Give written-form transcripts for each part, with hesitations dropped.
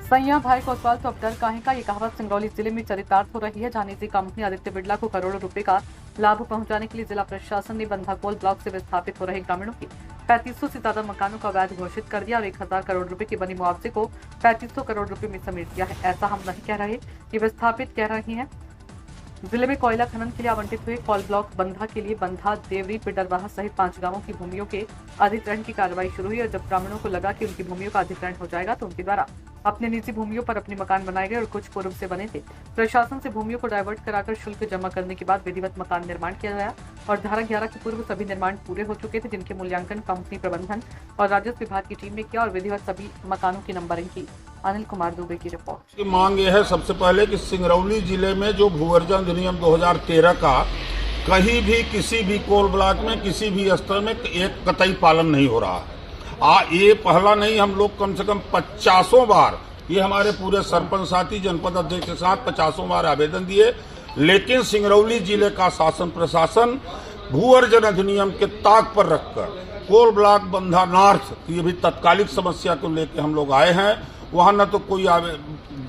सैया भाई कोतवाल तो अब डर काहे का, ये कहावत सिंगरौली जिले में चरितार्थ हो रही है, जहां निजी कंपनी आदित्य बिड़ला को करोड़ों रुपए का लाभ पहुंचाने के लिए जिला प्रशासन ने बंधाकोल ब्लॉक से विस्थापित हो रहे ग्रामीणों की 3500 से ज्यादा मकानों का अवैध घोषित कर दिया और 1000 करोड़ रुपए की बनी मुआवजे को 3500 करोड़ रुपए में समेट दिया है। ऐसा हम नहीं कह रहे, ये विस्थापित कह रही हैं। जिले में कोयला खनन के लिए आवंटित हुए कोल ब्लॉक बंधा के लिए बंधा, देवरी, पिडरवाहा सहित 5 गांवों की भूमियों के अधिग्रहण की कार्रवाई शुरू हुई और जब ग्रामीणों को लगा कि उनकी भूमियों का अधिग्रहण हो जाएगा तो उनके द्वारा अपने निजी भूमियों पर अपने मकान बनाए गए और कुछ पूर्व से बने थे। प्रशासन से भूमियों को डाइवर्ट कराकर शुल्क जमा करने के बाद विधिवत मकान निर्माण किया गया और धारा 11 के पूर्व सभी निर्माण पूरे हो चुके थे, जिनके मूल्यांकन कंपनी प्रबंधन और राजस्व विभाग की टीम ने किया और विधिवत सभी मकानों की नंबरिंग की। अनिल कुमार दुबे की रिपोर्ट। की मांग यह है सबसे पहले कि सिंगरौली जिले में जो भूअर्जन अधिनियम 2013 का कहीं भी किसी भी कोल ब्लॉक में किसी भी स्तर में एक कतई पालन नहीं हो रहा है। ये पहला नहीं, हम लोग कम से कम 50 बार, ये हमारे पूरे सरपंच साथी जनपद अध्यक्ष के साथ 50 बार आवेदन दिए, लेकिन सिंगरौली जिले का शासन प्रशासन भूअर्जन अधिनियम के ताक पर रखकर कोल ब्लॉक बंधा नॉर्थ की भी तत्कालिक समस्या को लेकर हम लोग आए हैं। वहाँ न तो कोई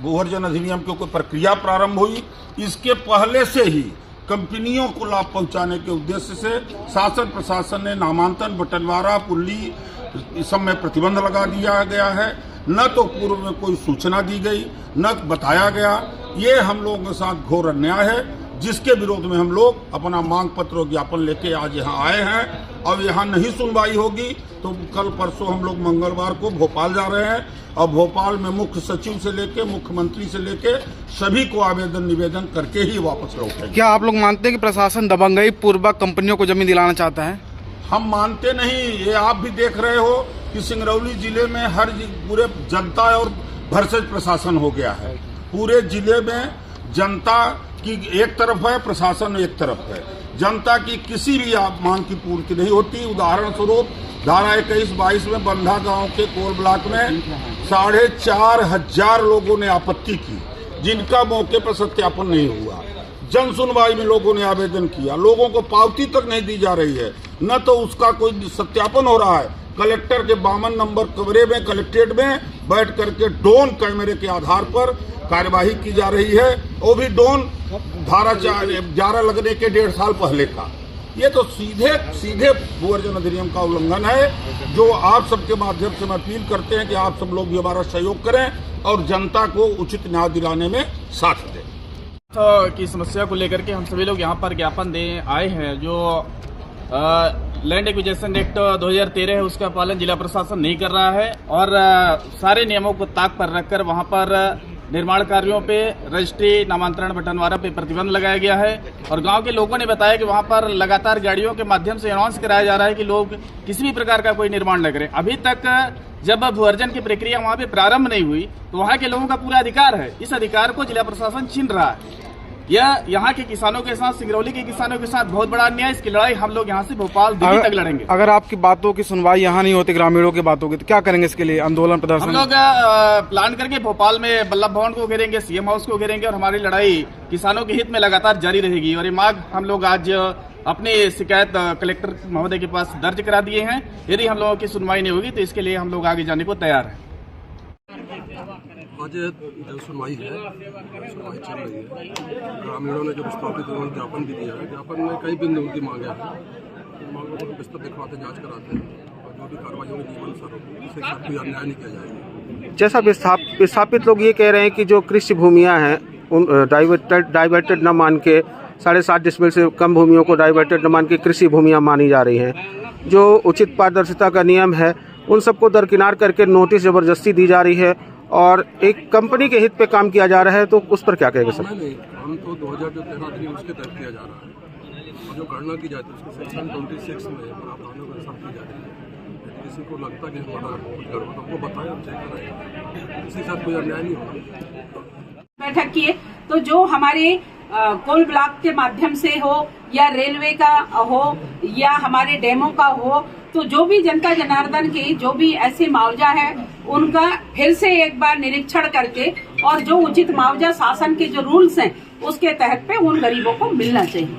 भूअर्जन अधिनियम की कोई प्रक्रिया प्रारंभ हुई, इसके पहले से ही कंपनियों को लाभ पहुंचाने के उद्देश्य से शासन प्रशासन ने नामांतरण, बंटवारा, पुल्ली इस सब में प्रतिबंध लगा दिया गया है। न तो पूर्व में कोई सूचना दी गई, न बताया गया। ये हम लोगों के साथ घोर अन्याय है, जिसके विरोध में हम लोग अपना मांग पत्र और ज्ञापन लेके आज यहाँ आए हैं। अब यहाँ नहीं सुनवाई होगी तो कल परसों हम लोग मंगलवार को भोपाल जा रहे हैं और भोपाल में मुख्य सचिव से लेके मुख्यमंत्री से लेके सभी को आवेदन निवेदन करके ही वापस लौटेंगे। क्या आप लोग मानते हैं कि प्रशासन दबंगई पूर्वक कंपनियों को जमीन दिलाना चाहता है? हम मानते नहीं। ये आप भी देख रहे हो कि सिंगरौली जिले में हर पूरे जनता और भरसज प्रशासन हो गया है। पूरे जिले में जनता की एक तरफ है, प्रशासन एक तरफ है। जनता की किसी भी मांग की पूर्ति नहीं होती। उदाहरण स्वरूप धारा 21-22 में बंधा गांव के कोल ब्लॉक में 4500 लोगों ने आपत्ति की, जिनका मौके पर सत्यापन नहीं हुआ। जन सुनवाई में लोगों ने आवेदन किया, लोगों को पावती तक नहीं दी जा रही है, न तो उसका कोई सत्यापन हो रहा है। कलेक्टर के 52 नंबर कमरे में कलेक्ट्रेट में बैठ करके ड्रोन कैमरे के आधार पर कार्यवाही की जा रही है। वो भी ड्रोन धारा 11 लगने के 1.5 साल पहले का। ये तो सीधे भूअर्जन अधिनियम का उल्लंघन है, जो आप सबके माध्यम से हम अपील करते हैं कि आप सब लोग भी हमारा सहयोग करें और जनता को उचित न्याय दिलाने में साथ दें। की समस्या को लेकर के हम सभी लोग यहाँ पर ज्ञापन देने आए हैं। जो लैंड एक्विजिशन एक्ट 2013 है, उसका पालन जिला प्रशासन नहीं कर रहा है और सारे नियमों को ताक पर रखकर वहाँ पर निर्माण कार्यों पे रजिस्ट्री, नामांतरण, बंटवारा पे प्रतिबंध लगाया गया है। और गांव के लोगों ने बताया कि वहां पर लगातार गाड़ियों के माध्यम से अनाउंस कराया जा रहा है कि लोग किसी भी प्रकार का कोई निर्माण न करें। अभी तक जब भूअर्जन की प्रक्रिया वहां पे प्रारंभ नहीं हुई तो वहां के लोगों का पूरा अधिकार है, इस अधिकार को जिला प्रशासन छीन रहा है। यह यहाँ के किसानों के साथ, सिंगरौली के किसानों के साथ बहुत बड़ा अन्याय। इसकी लड़ाई हम लोग यहाँ से भोपाल, दिल्ली तक लड़ेंगे। अगर आपकी बातों की सुनवाई यहाँ नहीं होती, ग्रामीणों की बातों की, तो क्या करेंगे इसके लिए? आंदोलन, प्रदर्शन? हम लोग प्लान करके भोपाल में बल्लभ भवन को घेरेंगे, सीएम हाउस को घेरेंगे और हमारी लड़ाई किसानों के हित में लगातार जारी रहेगी। और ये मांग हम लोग आज अपनी शिकायत कलेक्टर महोदय के पास दर्ज करा दिए हैं। यदि हम लोगों की सुनवाई नहीं होगी तो इसके लिए हम लोग आगे जाने को तैयार हैं। आज जन सुनवाई है, सुनवाई चल रही है। ग्रामीणों ने जो विस्थापित उन्होंने ज्ञापन भी दिया है। ज्ञापन में कई बिंदु उनकी मांगे हैं। इन मांगों को विस्तृत दिखवाते, जांच कराते हैं और जो भी कार्रवाई होगी नियमानुसार होगी, उसके साथ कोई अन्याय नहीं किया जाएगा। जैसा विस्थापित लोग ये कह रहे हैं कि जो कृषि भूमियाँ हैं उन डाइवर्टेड न मान के 7.5 डिसमिल से कम भूमियों को डाइवर्टेड न मान के कृषि भूमियाँ मानी जा रही हैं। जो उचित पारदर्शिता का नियम है उन सबको दरकिनार करके नोटिस जबरदस्ती दी जा रही है और एक कंपनी के हित पे काम किया जा रहा है, तो उस पर क्या कहेंगे सर? नहीं, हम तो 2013 अधिनियम उसके तहत किया जा रहा है और जो गणना की जाती है उसके सेक्शन 26 में प्रावधानों के अनुसार की जाती है। किसी को लगता कि हमारा कुछ गड़बड़ तो वो बताएं, हम चेक कराएंगे। किसी के साथ कोई अन्याय नहीं होगा। बैठक किए तो जो हमारे कोल ब्लॉक के माध्यम से हो या रेलवे का हो या हमारे डैमों का हो, तो जो भी जनता जनार्दन की जो भी ऐसे मुआवजा है उनका फिर से एक बार निरीक्षण करके और जो उचित मुआवजा शासन के जो रूल्स हैं उसके तहत पे उन गरीबों को मिलना चाहिए।